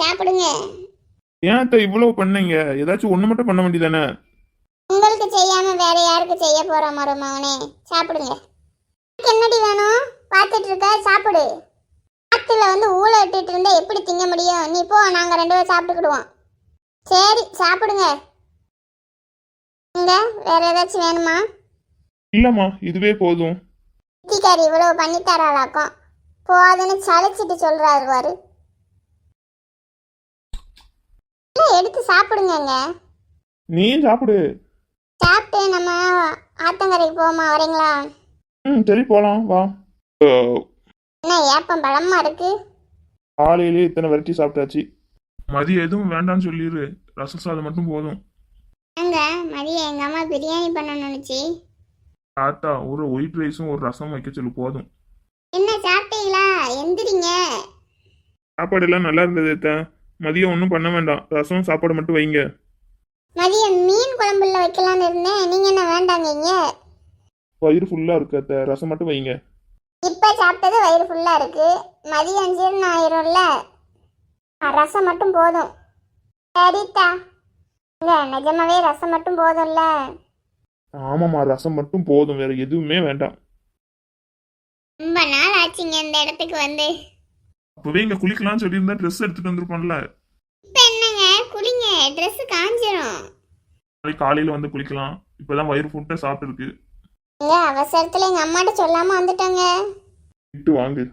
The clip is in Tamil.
சாப்பிடுங்க. ஏன் அத்தை இவ்வளவு பண்ணீங்க? ஏதாச்சும் ஒண்ணு மட்டும் பண்ண வேண்டியதானே? உங்களுக்கு செய்யாம வேற யாருக்கு செய்ய போற மருமகனே? சாப்பிடுங்க. என்னடி வேணும் பார்த்துட்டு இருக்க? சாப்பிடு. ஆத்துல வந்து ஊழ விட்டுட்டு இருந்தா எப்படி திங்க முடியும்? நீ போ, நாங்க 2 பேரும் சாப்பிட்டுக்கிடுவோம். சரி சாப்பிடுங்க. இங்க வேற ஏதாச்சும் வேணுமா? இல்லம்மா, இதுவே போதும். சித்திக்காரி இவ்வளவு பண்ணி தராளாக்கும். போதுன்னு சலிச்சிட்டு சொல்றாரு பாரு. எடுத்து சாப்பிடுங்க. நீயும் சாப்பிடு. சாப்பிட்டு நம்ம ஆத்தங்கரைக்கு போமா, வரீங்களா? சரி போலாம் வா. என்ன ஏப்பம் பழமா இருக்கு? காலையிலேயே இத்தனை வெரைட்டி சாப்பிட்டாச்சு. மதியம் எதுவும் வேண்டாம்னு சொல்லிடு. ரசம் சாதம் மட்டும் போதும். அங்க மதியம் எங்க அம்மா பிரியாணி பண்ணணும்னுச்சு. தாத்தா ஒரு ஒயிட் ரைஸும் ஒரு ரசம் வைக்க சொல்லு போதும். என்ன சாப்பிட்டீங்களா? எந்திரிங்க. சாப்பாடு எல்லாம் நல்லா இருந்தது. மதியம் ஒன்றும் பண்ண வேண்டாம், ரசம் சாப்பாடு மட்டும் வைங்க. மதியம் மீன் குழம்புல வைக்கலான்னு இருந்தேன், நீங்க என்ன வேண்டாங்க? வயிறு ஃபுல்லா இருக்கு, ரசம் மட்டும் வைங்க. இப்ப சாப்பிட்டது வயிறு ஃபுல்லா இருக்கு, மதியம் ஜீரணம் ஆயிரும்ல. ரசம் மட்டும் போதும். சரித்தா, நிஜமாவே ரசம் மட்டும் போதும்ல? ஆமாம்மா, ரசம் மட்டும் போதும், வேற எதுவுமே வேண்டாம். ரொம்ப நாள் ஆச்சுங்க இந்த இடத்துக்கு வந்து. அப்பவே இங்க குளிக்கலாம்னு சொல்லியிருந்தா ட்ரெஸ் எடுத்துட்டு வந்திருப்போம்ல. இப்ப என்னங்க குளிங்க, ட்ரெஸ் காஞ்சிரும். நாளைக்கு காலையில வந்து குளிக்கலாம். இப்பதான் வயிறு ஃபுட்டா சாப்பிட்டு இருக்கு. அவசரத்துல எங்க அம்மாட்ட சொல்லாம வந்துட்டாங்க. விட்டு வாங்கு.